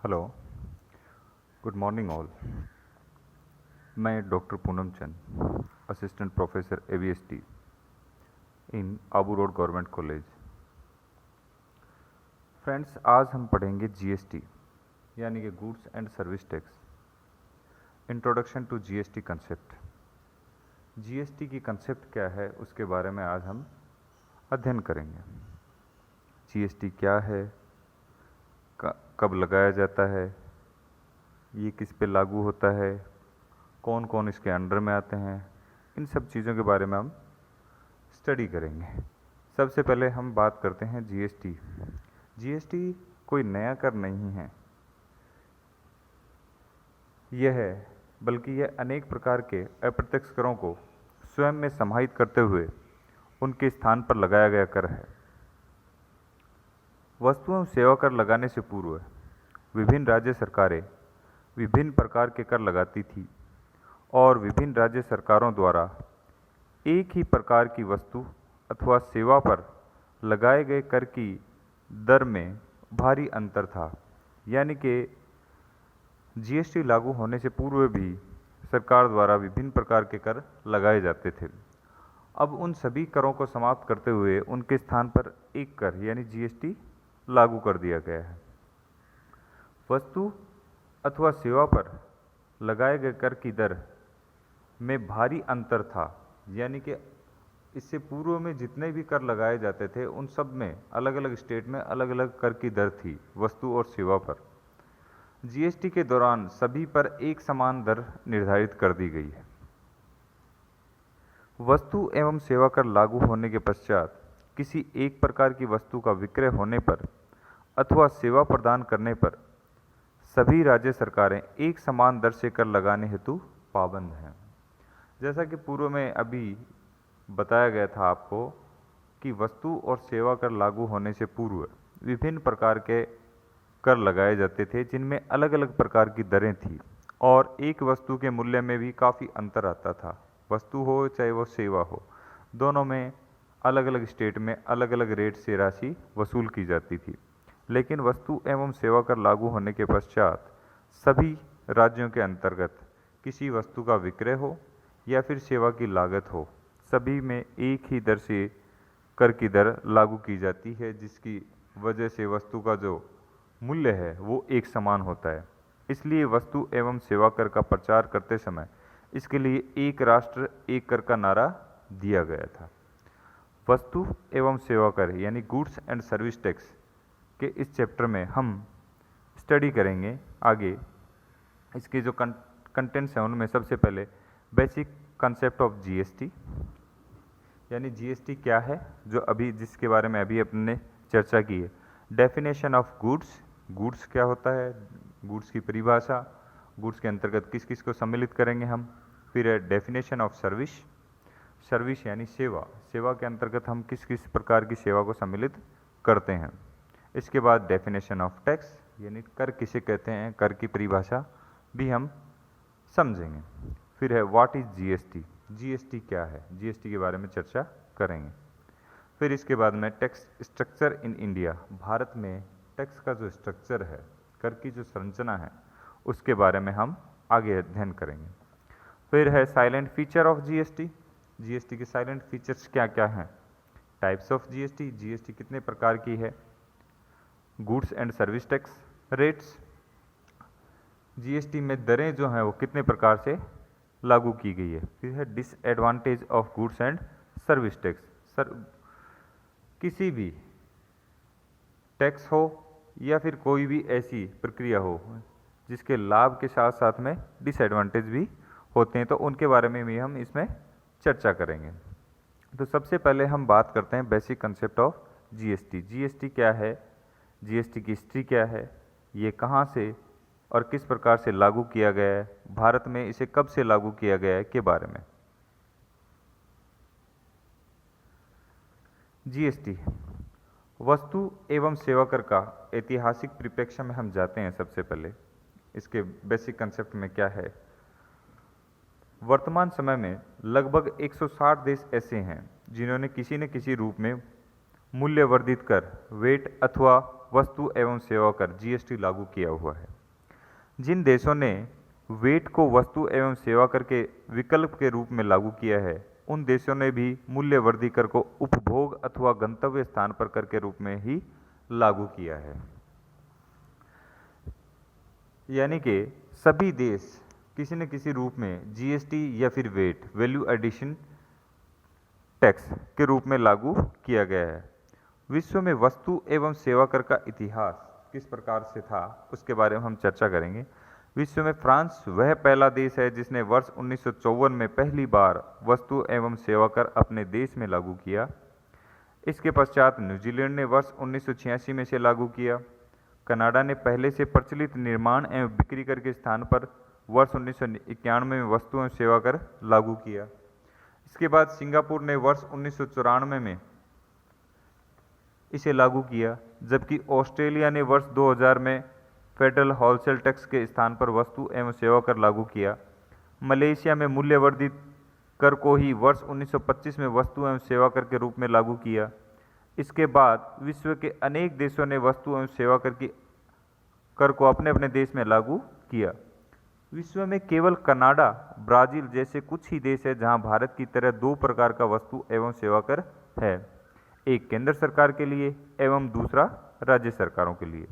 Hello, good morning all. मैं doctor Poonam Chand, assistant professor AVST in Abu Road government college. Friends, आज हम पढ़ेंगे जीएसटी यानी कि goods and service tax. Introduction to GST concept. GST की concept क्या है उसके बारे में आज हम अध्ययन करेंगे। जीएसटी क्या है, कब लगाया जाता है, ये किस पे लागू होता है, कौन कौन इसके अंडर में आते हैं, इन सब चीज़ों के बारे में हम स्टडी करेंगे। सबसे पहले हम बात करते हैं जीएसटी। जीएसटी कोई नया कर नहीं है बल्कि यह अनेक प्रकार के अप्रत्यक्ष करों को स्वयं में समाहित करते हुए उनके स्थान पर लगाया गया कर है। वस्तु एवं सेवा कर लगाने से पूर्व विभिन्न राज्य सरकारें विभिन्न प्रकार के कर लगाती थी और विभिन्न राज्य सरकारों द्वारा एक ही प्रकार की वस्तु अथवा सेवा पर लगाए गए कर की दर में भारी अंतर था। यानी कि जीएसटी लागू होने से पूर्व भी सरकार द्वारा विभिन्न प्रकार के कर लगाए जाते थे। अब उन सभी करों को समाप्त करते हुए उनके स्थान पर एक कर यानी जीएसटी लागू कर दिया गया है। वस्तु अथवा सेवा पर लगाए गए कर की दर में भारी अंतर था, यानी कि इससे पूर्व में जितने भी कर लगाए जाते थे उन सब में अलग अलग स्टेट में अलग अलग कर की दर थी वस्तु और सेवा पर। जीएसटी के दौरान सभी पर एक समान दर निर्धारित कर दी गई है। वस्तु एवं सेवा कर लागू होने के पश्चात किसी एक प्रकार की वस्तु का विक्रय होने पर अथवा सेवा प्रदान करने पर सभी राज्य सरकारें एक समान दर से कर लगाने हेतु पाबंद हैं। जैसा कि पूर्व में अभी बताया गया था आपको कि वस्तु और सेवा कर लागू होने से पूर्व विभिन्न प्रकार के कर लगाए जाते थे जिनमें अलग अलग प्रकार की दरें थी और एक वस्तु के मूल्य में भी काफ़ी अंतर आता था। वस्तु हो चाहे वो सेवा हो, दोनों में अलग अलग स्टेट में अलग अलग रेट से राशि वसूल की जाती थी। लेकिन वस्तु एवं सेवा कर लागू होने के पश्चात सभी राज्यों के अंतर्गत किसी वस्तु का विक्रय हो या फिर सेवा की लागत हो, सभी में एक ही दर से कर की दर लागू की जाती है, जिसकी वजह से वस्तु का जो मूल्य है वो एक समान होता है। इसलिए वस्तु एवं सेवा कर का प्रचार करते समय इसके लिए एक राष्ट्र एक कर का नारा दिया गया था। वस्तु एवं सेवा कर यानी गुड्स एंड सर्विस टैक्स के इस चैप्टर में हम स्टडी करेंगे आगे। इसके जो कंटेंट्स हैं उनमें सबसे पहले बेसिक कंसेप्ट ऑफ जीएसटी यानी जीएसटी क्या है, जो अभी जिसके बारे में अभी अपने चर्चा की है। डेफिनेशन ऑफ गुड्स, गुड्स क्या होता है, गुड्स की परिभाषा, गुड्स के अंतर्गत किस किस को सम्मिलित करेंगे हम। फिर है डेफिनेशन ऑफ सर्विस, सर्विस यानी सेवा, सेवा के अंतर्गत हम किस किस प्रकार की सेवा को सम्मिलित करते हैं। इसके बाद डेफिनेशन ऑफ टैक्स यानी कर किसे कहते हैं, कर की परिभाषा भी हम समझेंगे। फिर है व्हाट इज जीएसटी, जीएसटी क्या है, जीएसटी के बारे में चर्चा करेंगे। फिर इसके बाद में tax structure in India, Bharat में टैक्स का जो स्ट्रक्चर है, कर की जो संरचना है, उसके बारे में हम आगे अध्ययन करेंगे। फिर है silent feature of GST, GST के साइलेंट फीचर्स क्या क्या हैं। टाइप्स ऑफ जीएसटी, जीएसटी कितने प्रकार की है। Goods and service tax rates, GST में दरें जो हैं वो कितने प्रकार से लागू की गई है। फिर है disadvantage of goods and service tax, किसी भी टैक्स हो या फिर कोई भी ऐसी प्रक्रिया हो जिसके लाभ के साथ साथ में डिसएडवांटेज भी होते हैं, तो उनके बारे में भी हम इसमें चर्चा करेंगे। तो सबसे पहले हम बात करते हैं basic concept of GST. GST क्या है, जीएसटी की हिस्ट्री क्या है, ये कहाँ से और किस प्रकार से लागू किया गया है, भारत में इसे कब से लागू किया गया है के बारे में। जीएसटी वस्तु एवं सेवा कर का ऐतिहासिक परिप्रेक्ष्य में हम जाते हैं। सबसे पहले इसके बेसिक कंसेप्ट में क्या है। वर्तमान समय में लगभग 160 देश ऐसे हैं जिन्होंने किसी न किसी रूप में मूल्य वर्धित कर वेट अथवा वस्तु एवं सेवा कर जीएसटी लागू किया हुआ है। जिन देशों ने वेट को वस्तु एवं सेवा कर के विकल्प के रूप में लागू किया है, उन देशों ने भी मूल्य वर्धी कर को उपभोग अथवा गंतव्य स्थान पर कर के रूप में ही लागू किया है। यानी कि सभी देश किसी न किसी रूप में जीएसटी या फिर वेट, वैल्यू एडिशन टैक्स के रूप में लागू किया गया है। विश्व में वस्तु एवं सेवा कर का इतिहास किस प्रकार से था, उसके बारे में हम चर्चा करेंगे। विश्व में फ्रांस वह पहला देश है जिसने वर्ष 1954 में पहली बार वस्तु एवं सेवा कर अपने देश में लागू किया। इसके पश्चात न्यूजीलैंड ने वर्ष 1986 में से लागू किया। कनाडा ने पहले से प्रचलित निर्माण एवं बिक्री कर के स्थान पर वर्ष 1991 में वस्तु एवं सेवा कर लागू किया। इसके बाद सिंगापुर ने वर्ष 1994 में इसे लागू किया, जबकि ऑस्ट्रेलिया ने वर्ष 2000 में फेडरल होलसेल टैक्स के स्थान पर वस्तु एवं सेवा कर लागू किया। मलेशिया में मूल्यवर्धित कर को ही वर्ष 1925 में वस्तु एवं सेवा कर के रूप में लागू किया। इसके बाद विश्व के अनेक देशों ने वस्तु एवं सेवा कर को अपने अपने देश में लागू किया। विश्व में केवल कनाडा, ब्राजील जैसे कुछ ही देश है जहां भारत की तरह दो प्रकार का वस्तु एवं सेवा कर है, एक केंद्र सरकार के लिए एवं दूसरा राज्य सरकारों के लिए।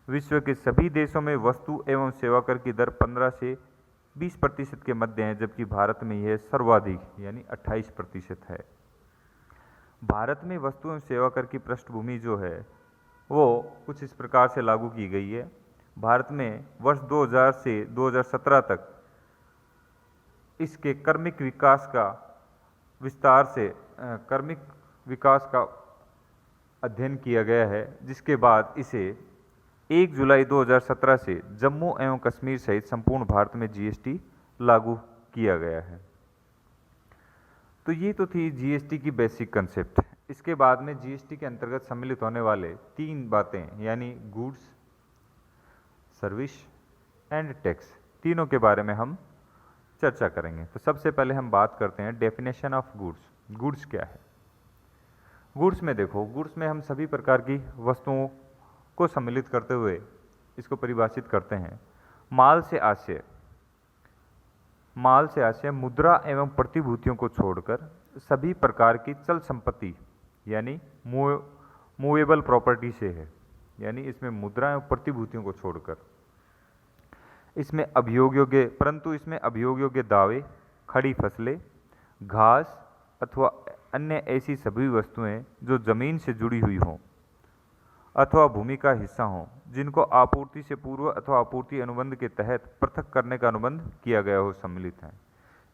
विश्व के सभी देशों में वस्तु एवं सेवा कर की दर 15 से 20% के मध्य है, जबकि भारत में यह सर्वाधिक यानी 28% है। भारत में वस्तु एवं सेवा कर की पृष्ठभूमि जो है वो कुछ इस प्रकार से लागू की गई है। भारत में वर्ष 2000 से 2017 तक इसके कर्मिक विकास का विस्तार से कर्मिक विकास का अध्ययन किया गया है, जिसके बाद इसे 1 जुलाई 2017 से जम्मू एवं कश्मीर सहित संपूर्ण भारत में जीएसटी लागू किया गया है। तो ये तो थी जीएसटी की बेसिक कंसेप्ट। इसके बाद में जीएसटी के अंतर्गत सम्मिलित होने वाले 3 बातें यानी गुड्स, सर्विस एंड टैक्स, तीनों के बारे में हम चर्चा करेंगे। तो सबसे पहले हम बात करते हैं डेफिनेशन ऑफ गुड्स। गुड्स क्या है? गुड्स में देखो, गुड्स में हम सभी प्रकार की वस्तुओं को सम्मिलित करते हुए इसको परिभाषित करते हैं। माल से आशय मुद्रा एवं प्रतिभूतियों को छोड़कर सभी प्रकार की चल संपत्ति यानी मूवेबल प्रॉपर्टी से है, यानी इसमें मुद्रा एवं प्रतिभूतियों को छोड़कर इसमें अभियोग योग्य दावे, खड़ी फसलें, घास अथवा अन्य ऐसी सभी वस्तुएं जो जमीन से जुड़ी हुई हों अथवा भूमि का हिस्सा हों, जिनको आपूर्ति से पूर्व अथवा आपूर्ति अनुबंध के तहत पृथक करने का अनुबंध किया गया हो, सम्मिलित हैं।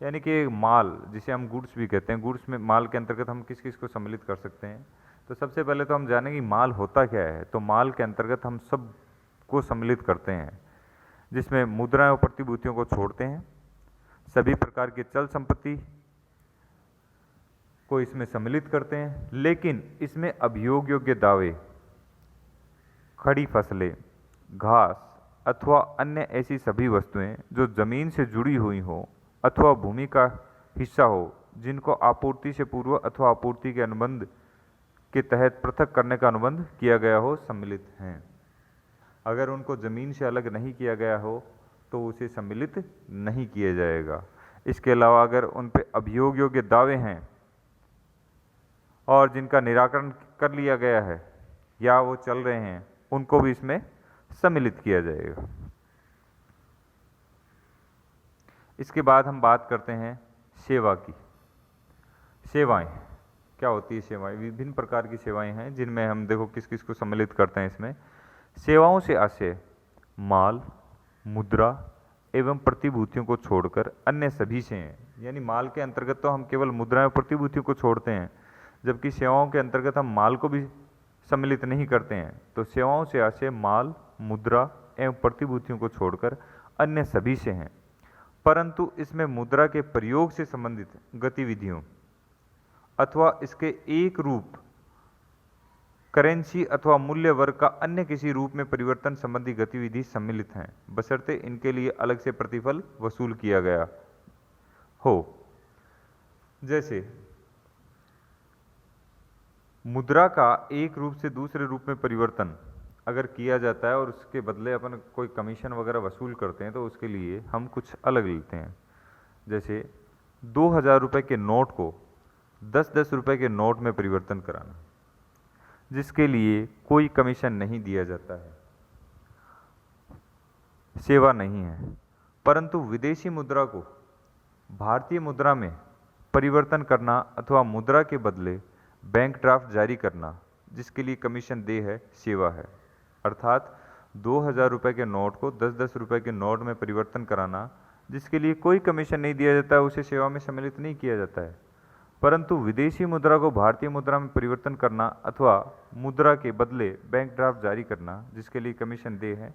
यानी कि माल, जिसे हम गुड्स भी कहते हैं, गुड्स में माल के अंतर्गत हम किस किस को सम्मिलित कर सकते हैं। तो सबसे पहले तो हम जानेंगे माल होता क्या है। तो माल के अंतर्गत हम सब को सम्मिलित करते हैं, जिसमें मुद्रा और प्रतिभूतियों को छोड़ते हैं, सभी प्रकार की चल संपत्ति को इसमें सम्मिलित करते हैं, लेकिन इसमें अभियोग योग्य दावे, खड़ी फसलें, घास अथवा अन्य ऐसी सभी वस्तुएं जो जमीन से जुड़ी हुई हो अथवा भूमि का हिस्सा हो, जिनको आपूर्ति से पूर्व अथवा आपूर्ति के अनुबंध के तहत पृथक करने का अनुबंध किया गया हो, सम्मिलित हैं। अगर उनको जमीन से अलग नहीं किया गया हो तो उसे सम्मिलित नहीं किया जाएगा। इसके अलावा अगर उन पे अभियोग योग्य दावे हैं और जिनका निराकरण कर लिया गया है या वो चल रहे हैं, उनको भी इसमें सम्मिलित किया जाएगा। इसके बाद हम बात करते हैं सेवा की। सेवाएं क्या होती है? सेवाएं विभिन्न प्रकार की सेवाएं हैं, जिनमें हम देखो किस किस को सम्मिलित करते हैं। इसमें सेवाओं से आशय माल, मुद्रा एवं प्रतिभूतियों को छोड़कर अन्य सभी से हैं। यानी माल के अंतर्गत तो हम केवल मुद्रा एवं प्रतिभूतियों को छोड़ते हैं, जबकि सेवाओं के अंतर्गत हम माल को भी सम्मिलित नहीं करते हैं। तो सेवाओं से आशय माल, मुद्रा एवं प्रतिभूतियों को छोड़कर अन्य सभी से हैं, परंतु इसमें मुद्रा के प्रयोग से संबंधित गतिविधियों अथवा इसके एक रूप करेंसी अथवा मूल्य वर्ग का अन्य किसी रूप में परिवर्तन संबंधी गतिविधि सम्मिलित हैं, बशर्ते इनके लिए अलग से प्रतिफल वसूल किया गया हो। जैसे मुद्रा का एक रूप से दूसरे रूप में परिवर्तन अगर किया जाता है और उसके बदले अपन कोई कमीशन वगैरह वसूल करते हैं तो उसके लिए हम कुछ अलग लेते हैं। जैसे 2,000 रुपये के नोट को 10-10 रुपये के नोट में परिवर्तन कराना, जिसके लिए कोई कमीशन नहीं दिया जाता है, सेवा नहीं है। परंतु विदेशी मुद्रा को भारतीय मुद्रा में परिवर्तन करना अथवा मुद्रा के बदले बैंक ड्राफ्ट जारी करना, जिसके लिए कमीशन देय है, सेवा है। अर्थात 2,000 रुपये के नोट को 10-10 रुपये के नोट में परिवर्तन कराना, जिसके लिए कोई कमीशन नहीं दिया जाता है, उसे सेवा में सम्मिलित नहीं किया जाता है। परंतु विदेशी मुद्रा को भारतीय मुद्रा में परिवर्तन करना अथवा मुद्रा के बदले बैंक ड्राफ्ट जारी करना, जिसके लिए कमीशन देय है,